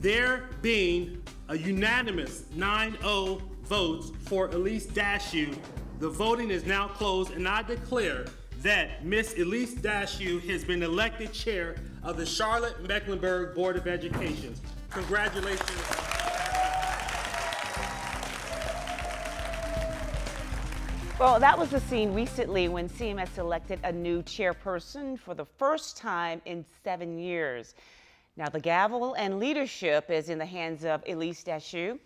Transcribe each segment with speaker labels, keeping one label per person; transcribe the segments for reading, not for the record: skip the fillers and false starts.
Speaker 1: There being a unanimous 9-0 votes for Elyse Dashew, the voting is now closed, and I declare that Miss Elyse Dashew has been elected chair of the Charlotte-Mecklenburg Board of Education. Congratulations.
Speaker 2: Well, that was the scene recently when CMS elected a new chairperson for the first time in 7 years. Now, the gavel and leadership is in the hands of Elyse Dashew,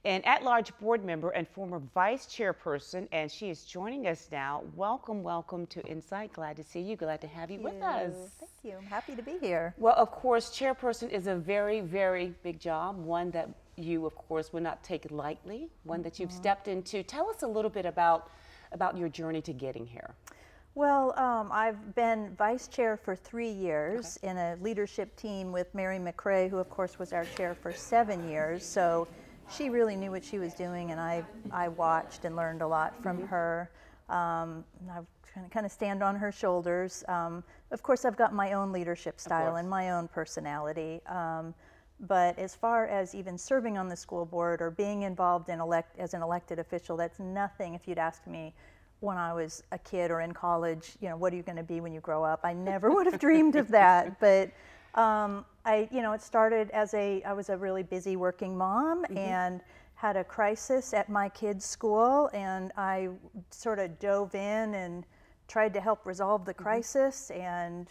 Speaker 2: an at-large board member and former vice chairperson, and she is joining us now. Welcome, welcome to Insight. Glad to see you. Glad to have you with us.
Speaker 3: Thank you. I'm happy to be here.
Speaker 2: Well, of course, chairperson is a very, very big job, one that you, of course, will not take lightly, one that you've stepped into. Tell us a little bit about your journey to getting here.
Speaker 3: Well, I've been vice chair for 3 years in a leadership team with Mary McRae, who of course was our chair for 7 years. So she really knew what she was doing, and I watched and learned a lot from her. I've kind of stand on her shoulders. Of course, I've got my own leadership style and my own personality. But as far as even serving on the school board or being involved in as an elected official, that's nothing. If you'd asked me when I was a kid or in college, you know, what are you going to be when you grow up? I never would have dreamed of that. But it started as I was a really busy working mom and had a crisis at my kids' school, and I sort of dove in and tried to help resolve the crisis and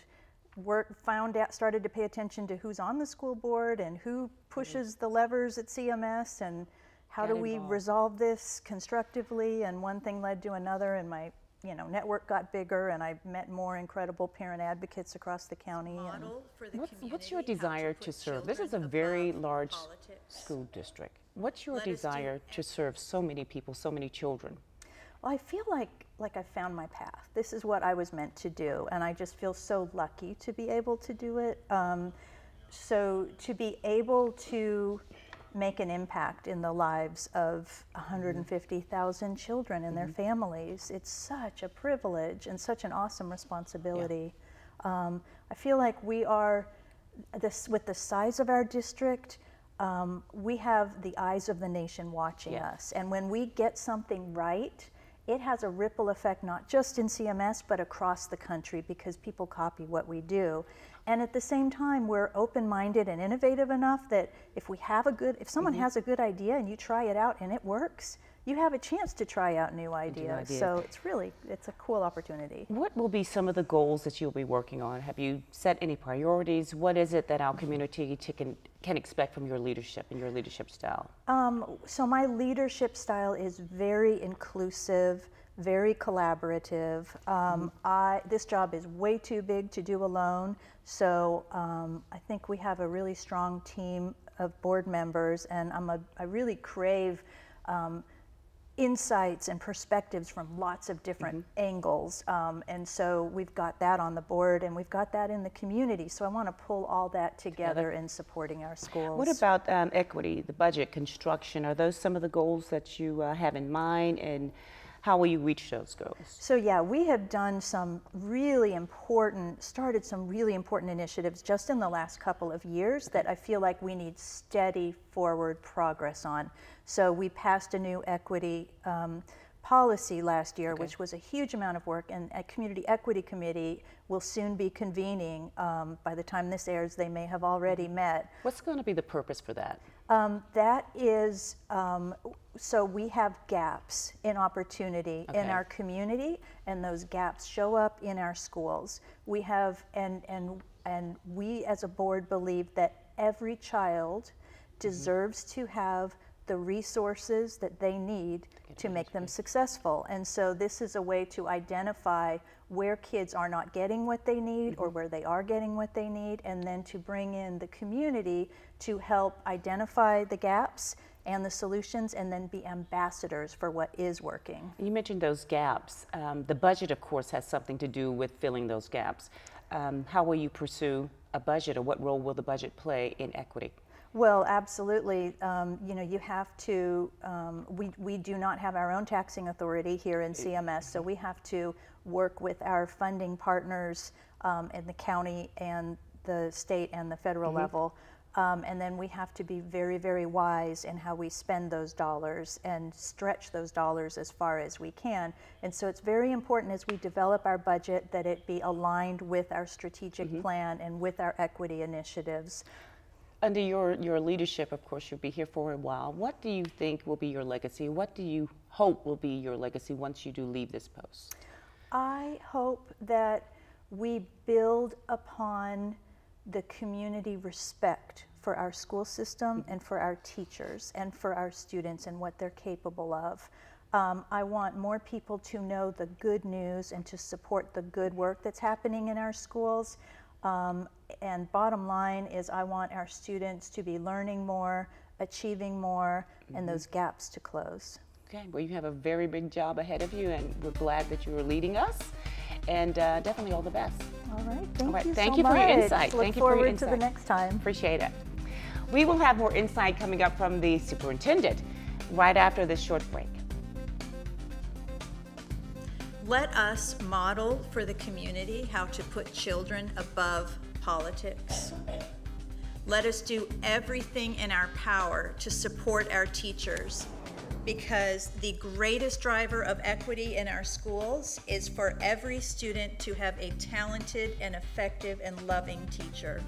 Speaker 3: started to pay attention to who's on the school board and who pushes the levers at CMS and how do we resolve this constructively, and one thing led to another, and my network got bigger, and I met more incredible parent advocates across the county.
Speaker 2: What's your desire to serve? This is a very large school district. What's your desire to serve so many people, so many children?
Speaker 3: Well, I feel like I found my path. This is what I was meant to do, and I just feel so lucky to be able to do it. So to be able to make an impact in the lives of 150,000 children and their families, it's such a privilege and such an awesome responsibility. I feel like we are, with the size of our district, we have the eyes of the nation watching us, and when we get something right, it has a ripple effect not just in CMS but across the country, because people copy what we do. And at the same time, we're open-minded and innovative enough that if someone has a good idea and you try it out and it works, you have a chance to try out new ideas. So it's a cool opportunity.
Speaker 2: What will be some of the goals that you'll be working on? Have you set any priorities? What is it that our community can expect from your leadership and your leadership style?
Speaker 3: So my leadership style is very inclusive, very collaborative. This job is way too big to do alone, so I think we have a really strong team of board members, and I really crave insights and perspectives from lots of different angles, and so we've got that on the board, and we've got that in the community, so I want to pull all that together in supporting our schools.
Speaker 2: What about equity, the budget, construction? Are those some of the goals that you have in mind, and how will you reach those goals?
Speaker 3: So yeah, we have done started some really important initiatives just in the last couple of years that I feel like we need steady forward progress on. So we passed a new equity policy last year, which was a huge amount of work, and a community equity committee will soon be convening. By the time this airs, they may have already met.
Speaker 2: What's going to be the purpose for that?
Speaker 3: That is, so we have gaps in opportunity in our community, and those gaps show up in our schools. We have, and we as a board believe that every child deserves to have the resources that they need to make them successful. And so this is a way to identify where kids are not getting what they need or where they are getting what they need, and then to bring in the community to help identify the gaps and the solutions, and then be ambassadors for what is working.
Speaker 2: You mentioned those gaps. The budget, of course, has something to do with filling those gaps. How will you pursue a budget, or what role will the budget play in equity?
Speaker 3: Well, absolutely. You have to, we do not have our own taxing authority here in CMS, so we have to work with our funding partners in the county and the state and the federal level And then we have to be very, very wise in how we spend those dollars and stretch those dollars as far as we can. And so it's very important as we develop our budget that it be aligned with our strategic plan and with our equity initiatives.
Speaker 2: Under your leadership, of course, you'll be here for a while. What do you think will be your legacy? What do you hope will be your legacy once you do leave this post?
Speaker 3: I hope that we build upon the community respect for our school system and for our teachers and for our students and what they're capable of. I want more people to know the good news and to support the good work that's happening in our schools. And bottom line is I want our students to be learning more, achieving more, and those gaps to close.
Speaker 2: Okay, well, you have a very big job ahead of you, and we're glad that you are leading us. And definitely all the best.
Speaker 3: All right, thank you so much.
Speaker 2: Thank you for your insight.
Speaker 3: Look
Speaker 2: Thank you for your
Speaker 3: forward
Speaker 2: insight.
Speaker 3: to the next time.
Speaker 2: Appreciate it. We will have more insight coming up from the superintendent right after this short break.
Speaker 3: Let us model for the community how to put children above politics. Let us do everything in our power to support our teachers, because the greatest driver of equity in our schools is for every student to have a talented and effective and loving teacher.